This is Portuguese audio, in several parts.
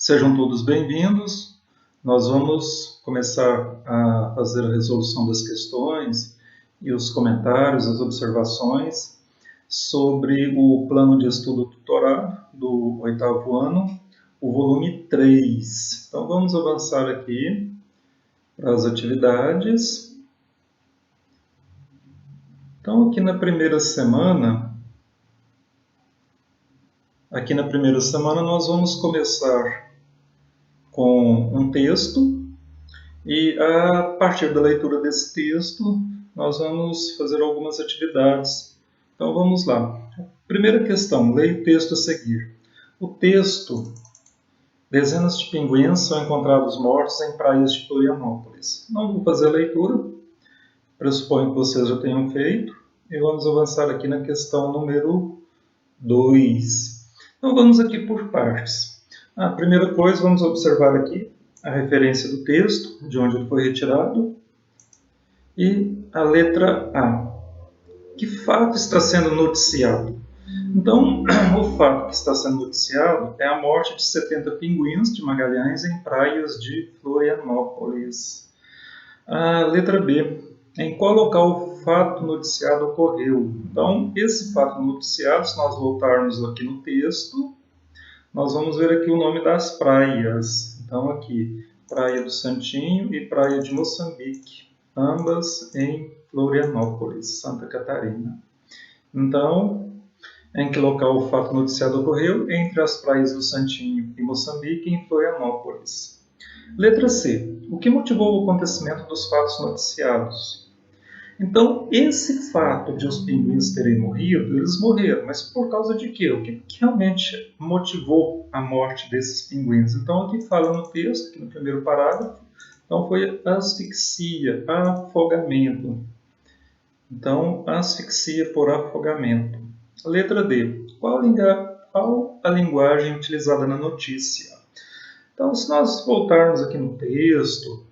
Sejam todos bem-vindos. Nós vamos começar a fazer a resolução das questões e os comentários, as observações sobre o plano de estudo tutorado do 8º ano, o volume 3. Então vamos avançar aqui para as atividades. Então aqui na primeira semana nós vamos começar com um texto e a partir da leitura desse texto nós vamos fazer algumas atividades. Então vamos lá. Primeira questão, leia o texto a seguir. O texto: dezenas de pinguins são encontrados mortos em praias de Florianópolis. Não vou fazer a leitura, pressuponho que vocês já tenham feito, e vamos avançar aqui na questão número 2. Então vamos aqui por partes. A primeira coisa, vamos observar aqui a referência do texto, de onde ele foi retirado, e a letra A. Que fato está sendo noticiado? Então, o fato que está sendo noticiado é a morte de 70 pinguins de Magalhães em praias de Florianópolis. A letra B. Em qual local o fato noticiado ocorreu? Então, esse fato noticiado, se nós voltarmos aqui no texto, nós vamos ver aqui o nome das praias. Então, aqui, Praia do Santinho e Praia de Moçambique, ambas em Florianópolis, Santa Catarina. Então, em que local o fato noticiado ocorreu? Entre as praias do Santinho e Moçambique, em Florianópolis. Letra C. O que motivou o acontecimento dos fatos noticiados? Então, esse fato de os pinguins terem morrido, eles morreram, mas por causa de quê? O que realmente motivou a morte desses pinguins? Então, aqui fala no texto, aqui no primeiro parágrafo, então foi asfixia, afogamento. Então, asfixia por afogamento. Letra D. Qual a linguagem utilizada na notícia? Então, se nós voltarmos aqui no texto,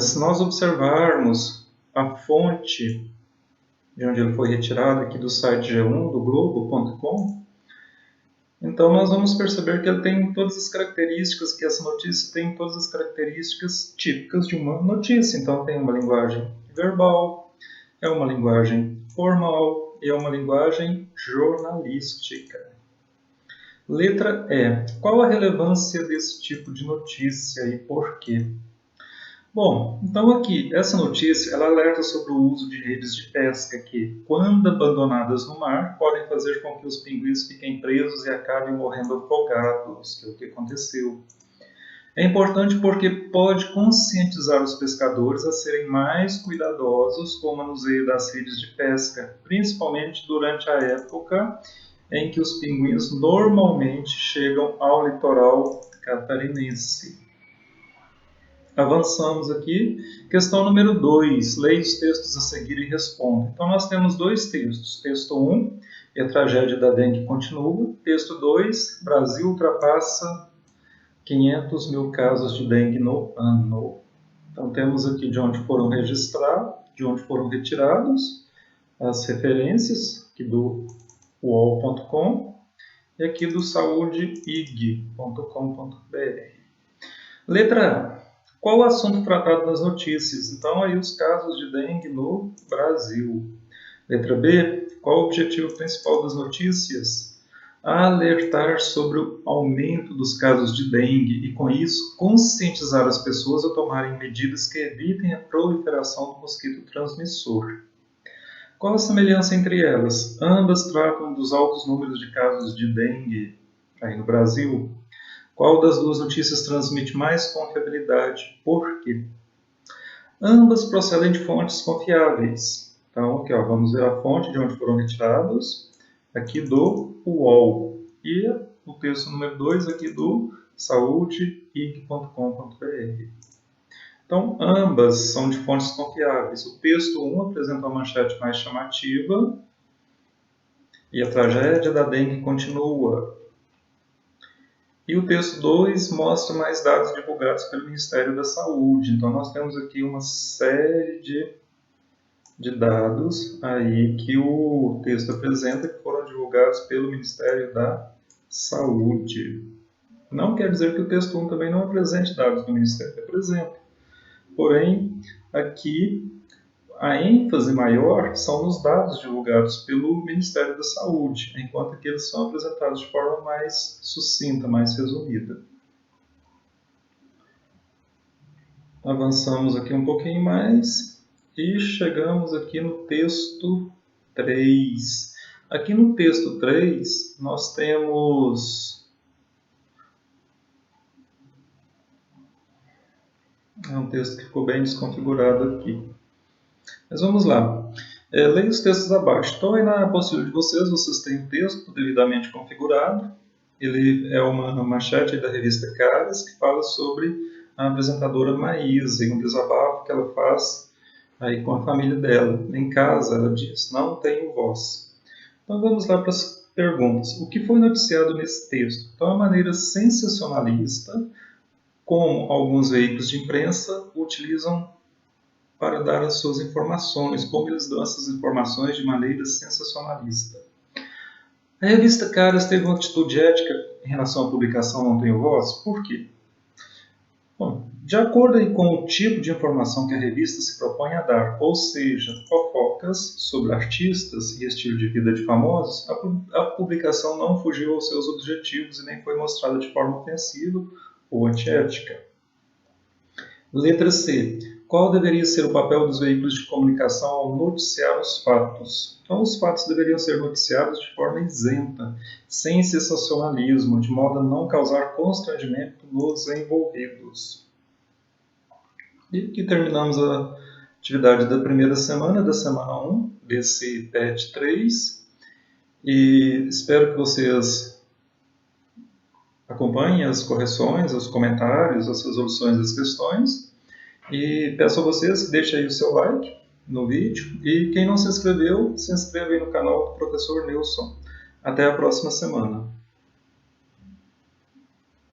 se nós observarmos a fonte de onde ele foi retirado, aqui do site G1, do Globo.com, então nós vamos perceber que ele tem todas as características, que essa notícia tem todas as características típicas de uma notícia. Então tem uma linguagem verbal, é uma linguagem formal e é uma linguagem jornalística. Letra E. Qual a relevância desse tipo de notícia e por quê? Bom, então aqui, essa notícia ela alerta sobre o uso de redes de pesca que, quando abandonadas no mar, podem fazer com que os pinguins fiquem presos e acabem morrendo afogados, que é o que aconteceu. É importante porque pode conscientizar os pescadores a serem mais cuidadosos com o manuseio das redes de pesca, principalmente durante a época em que os pinguins normalmente chegam ao litoral catarinense. Avançamos aqui. Questão número 2. Leia os textos a seguir e responda. Então, nós temos dois textos. Texto 1, e a tragédia da dengue continua. Texto 2, Brasil ultrapassa 500 mil casos de dengue no ano. Então, temos aqui de onde foram registrados, de onde foram retirados as referências, aqui do uol.com e aqui do saudeig.com.br. Letra A. Qual o assunto tratado nas notícias? Então, aí os casos de dengue no Brasil. Letra B. Qual o objetivo principal das notícias? Alertar sobre o aumento dos casos de dengue e, com isso, conscientizar as pessoas a tomarem medidas que evitem a proliferação do mosquito transmissor. Qual a semelhança entre elas? Ambas tratam dos altos números de casos de dengue aí no Brasil. Qual das duas notícias transmite mais confiabilidade? Por quê? Ambas procedem de fontes confiáveis. Então, aqui, vamos ver a fonte de onde foram retirados, aqui do UOL. E o texto número 2, aqui do saudeig.com.br. Então, ambas são de fontes confiáveis. O texto 1 apresenta uma manchete mais chamativa e a tragédia da dengue continua. E o texto 2 mostra mais dados divulgados pelo Ministério da Saúde. Então, nós temos aqui uma série de dados aí que o texto apresenta que foram divulgados pelo Ministério da Saúde. Não quer dizer que o texto 1 também não apresente dados do Ministério, apresenta. Porém, aqui a ênfase maior são nos dados divulgados pelo Ministério da Saúde, enquanto que eles são apresentados de forma mais sucinta, mais resumida. Avançamos aqui um pouquinho mais e chegamos aqui no texto 3. Aqui no texto 3, nós temos um texto que ficou bem desconfigurado aqui. Mas vamos lá. Leia os textos abaixo. Então, aí na apostila de vocês têm o texto devidamente configurado. Ele é uma manchete da revista Caras, que fala sobre a apresentadora Maísa e um desabafo que ela faz aí com a família dela. Em casa, ela diz, não tenho voz. Então, vamos lá para as perguntas. O que foi noticiado nesse texto? Então, a maneira sensacionalista, como alguns veículos de imprensa utilizam para dar as suas informações, como eles dão essas informações de maneira sensacionalista. A revista Caras teve uma atitude ética em relação à publicação Não Tenho Voz? Por quê? Bom, de acordo com o tipo de informação que a revista se propõe a dar, ou seja, fofocas sobre artistas e estilo de vida de famosos, a publicação não fugiu aos seus objetivos e nem foi mostrada de forma ofensiva ou antiética. Letra C. Qual deveria ser o papel dos veículos de comunicação ao noticiar os fatos? Então, os fatos deveriam ser noticiados de forma isenta, sem sensacionalismo, de modo a não causar constrangimento nos envolvidos. E aqui terminamos a atividade da primeira semana, da semana 1, desse PET 3. E espero que vocês acompanhem as correções, os comentários, as resoluções das questões. E peço a vocês que deixem aí o seu like no vídeo. E quem não se inscreveu, se inscreva aí no canal do professor Nilson. Até a próxima semana.